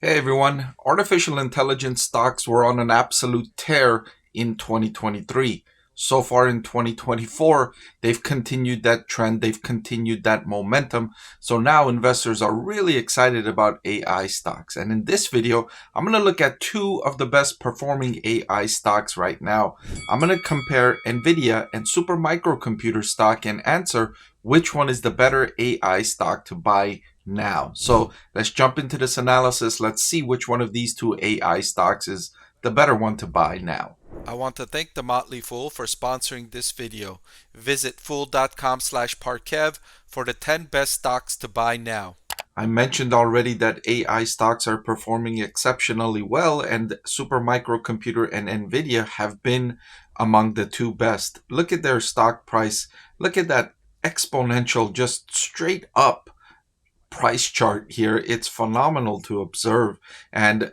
Hey everyone, artificial intelligence stocks were on an absolute tear in 2023. So far in 2024, they've continued that trend, they've continued that momentum. So now investors are really excited about AI stocks. And in this video, I'm going to look at two of the best performing AI stocks right now. I'm going to compare Nvidia and supermicrocomputer stock and answer which one is the better AI stock to buy now. So let's jump into this analysis. Let's see which one of these two AI stocks is the better one to buy now. I want to thank the Motley Fool for sponsoring this video. Visit fool.com/Parkev for the 10 best stocks to buy now. I mentioned already that AI stocks are performing exceptionally well, and supermicrocomputer and Nvidia have been among the two best. Look at their stock price. Look at that exponential, just straight up price chart here. It's phenomenal to observe. And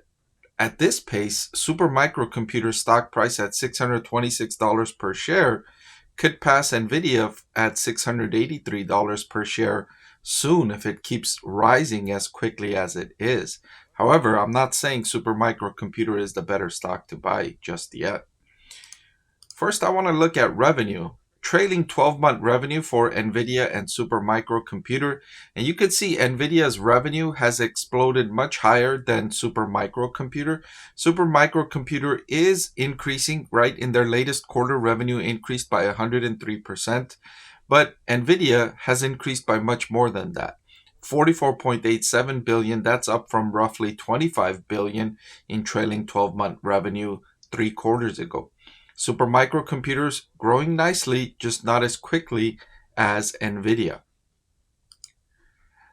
at this pace, supermicrocomputer stock price at $626 per share could pass Nvidia at $683 per share soon if it keeps rising as quickly as it is. However, I'm not saying supermicrocomputer is the better stock to buy just yet. First, I want to look at revenue. Trailing 12-month revenue for Nvidia and supermicrocomputer. And you can see Nvidia's revenue has exploded much higher than supermicrocomputer. Supermicrocomputer is increasing, right? In their latest quarter, revenue increased by 103%. But Nvidia has increased by much more than that. 44.87 billion, that's up from roughly 25 billion in trailing 12-month revenue 3 quarters ago. Supermicrocomputers growing nicely, just not as quickly as Nvidia.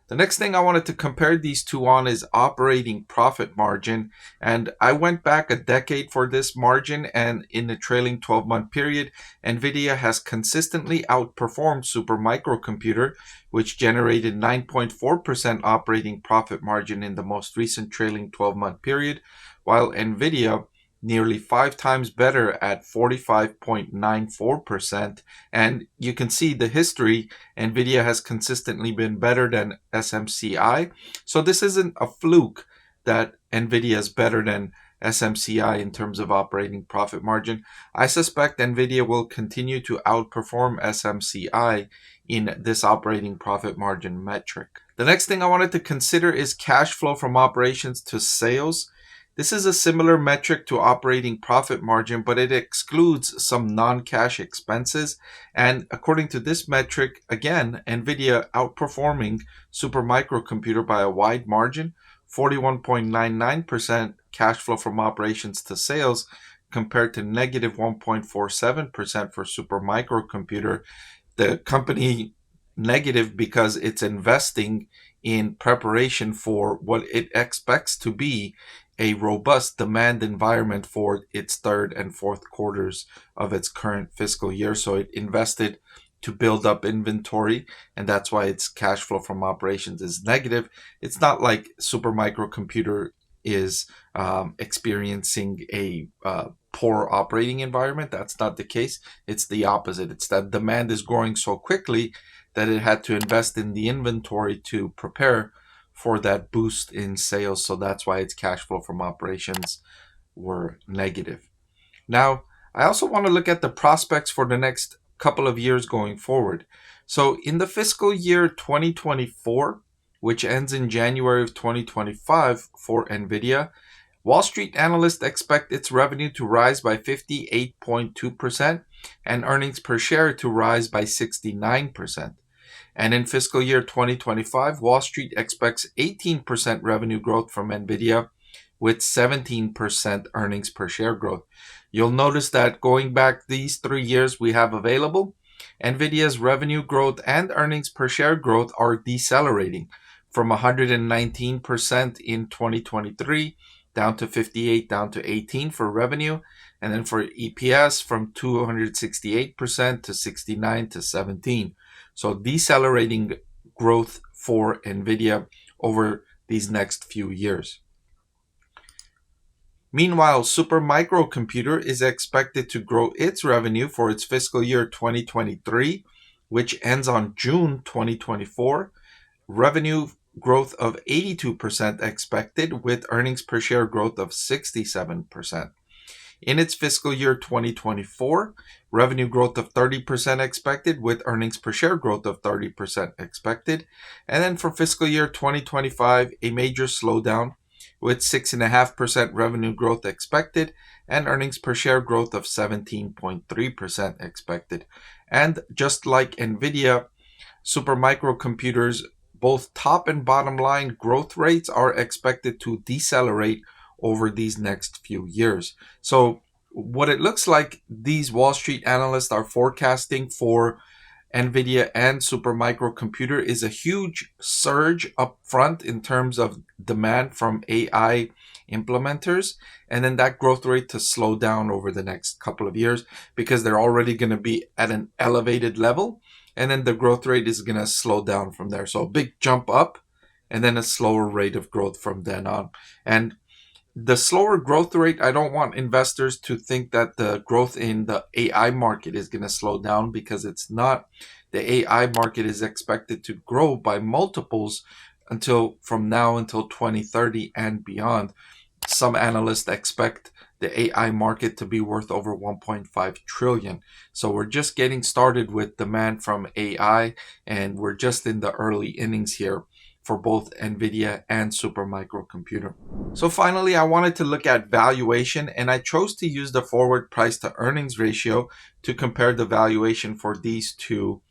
The next thing I wanted to compare these two on is operating profit margin. And I went back a decade for this margin, and in the trailing 12-month period, Nvidia has consistently outperformed supermicrocomputer, which generated 9.4% operating profit margin in the most recent trailing 12-month period, while Nvidia nearly 5 times better at 45.94%. And you can see the history. Nvidia has consistently been better than SMCI. So this isn't a fluke that Nvidia is better than SMCI in terms of operating profit margin. I suspect Nvidia will continue to outperform SMCI in this operating profit margin metric. The next thing I wanted to consider is cash flow from operations to sales. This is a similar metric to operating profit margin, but it excludes some non-cash expenses. And according to this metric, again, Nvidia outperforming supermicrocomputer by a wide margin, 41.99% cash flow from operations to sales compared to negative 1.47% for supermicrocomputer. The company negative because it's investing in preparation for what it expects to be a robust demand environment for its third and fourth quarters of its current fiscal year. So it invested to build up inventory, and that's why its cash flow from operations is negative. It's not like supermicrocomputer is experiencing a poor operating environment. That's not the case. It's the opposite. It's that demand is growing so quickly that it had to invest in the inventory to prepare for that boost in sales. So that's why its cash flow from operations were negative. Now, I also want to look at the prospects for the next couple of years going forward. So in the fiscal year 2024, which ends in January of 2025 for Nvidia, Wall Street analysts expect its revenue to rise by 58.2% and earnings per share to rise by 69%. And in fiscal year 2025, Wall Street expects 18% revenue growth from Nvidia with 17% earnings per share growth. You'll notice that going back these 3 years we have available, Nvidia's revenue growth and earnings per share growth are decelerating from 119% in 2023 down to 58, down to 18 for revenue, and then for EPS from 268% to 69 to 17. So decelerating growth for Nvidia over these next few years. Meanwhile, supermicrocomputer is expected to grow its revenue for its fiscal year 2023, which ends on June 2024. Revenue growth of 82% expected with earnings per share growth of 67%. In its fiscal year 2024, revenue growth of 30% expected with earnings per share growth of 30% expected. And then for fiscal year 2025, a major slowdown with 6.5% revenue growth expected and earnings per share growth of 17.3% expected. And just like Nvidia, Supermicro computers, both top and bottom line growth rates are expected to decelerate over these next few years. So what it looks like these Wall Street analysts are forecasting for Nvidia and Supermicro computer is a huge surge up front in terms of demand from AI implementers, and then that growth rate to slow down over the next couple of years because they're already going to be at an elevated level, and then the growth rate is going to slow down from there. So a big jump up and then a slower rate of growth from then on. And the slower growth rate, I don't want investors to think that the growth in the AI market is going to slow down, because it's not. The AI market is expected to grow by multiples until from now until 2030 and beyond. Some analysts expect the AI market to be worth over 1.5 trillion. So we're just getting started with demand from AI, and we're just in the early innings here for both Nvidia and Supermicro computer. So finally, I wanted to look at valuation, and I chose to use the forward price to earnings ratio to compare the valuation for these two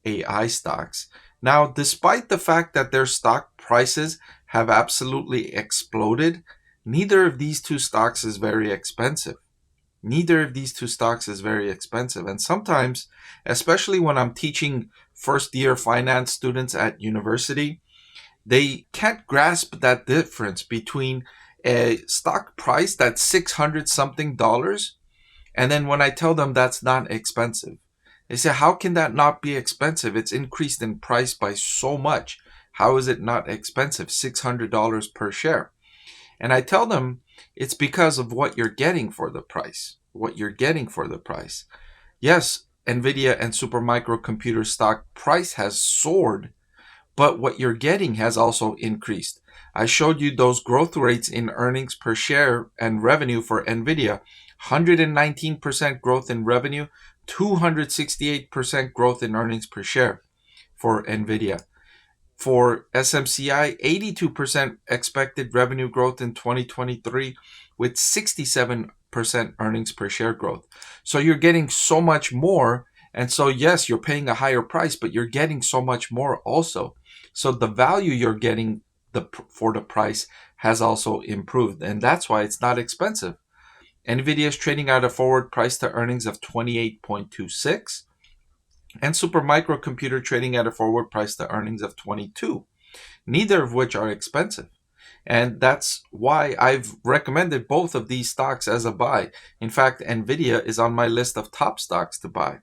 AI stocks. Now, despite the fact that their stock prices have absolutely exploded, neither of these two stocks is very expensive. Neither of these two stocks is very expensive. And sometimes, especially when I'm teaching first year finance students at university, they can't grasp that difference between a stock price that's 600 something dollars, and then when I tell them that's not expensive, they say, how can that not be expensive? It's increased in price by so much. How is it not expensive? $600 per share. And I tell them it's because of what you're getting for the price. What you're getting for the price. Yes, Nvidia and Supermicro computer stock price has soared, but what you're getting has also increased. I showed you those growth rates in earnings per share and revenue for Nvidia. 119% growth in revenue, 268% growth in earnings per share for Nvidia. For SMCI, 82% expected revenue growth in 2023 with 67% earnings per share growth. So you're getting so much more. And so, yes, you're paying a higher price, but you're getting so much more also. So the value you're getting for the price has also improved. And that's why it's not expensive. Nvidia is trading at a forward price to earnings of 28.26, and Supermicro computer trading at a forward price to earnings of 22, neither of which are expensive. And that's why I've recommended both of these stocks as a buy. In fact, Nvidia is on my list of top stocks to buy.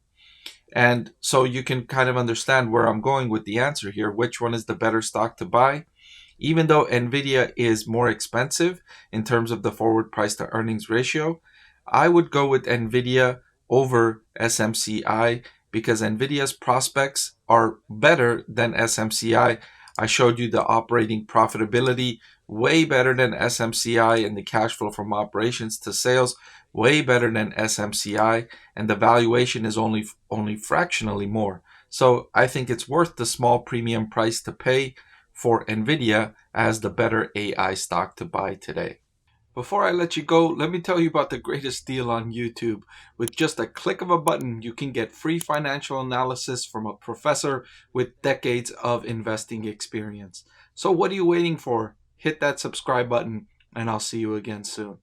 And so you can kind of understand where I'm going with the answer here. Which one is the better stock to buy? Even though Nvidia is more expensive in terms of the forward price to earnings ratio, I would go with Nvidia over SMCI because Nvidia's prospects are better than SMCI. I showed you the operating profitability way better than SMCI, and the cash flow from operations to sales way better than SMCI, and the valuation is only fractionally more. So I think it's worth the small premium price to pay for Nvidia as the better AI stock to buy today. Before I let you go, let me tell you about the greatest deal on YouTube. With just a click of a button, you can get free financial analysis from a professor with decades of investing experience. So what are you waiting for? Hit that subscribe button, and I'll see you again soon.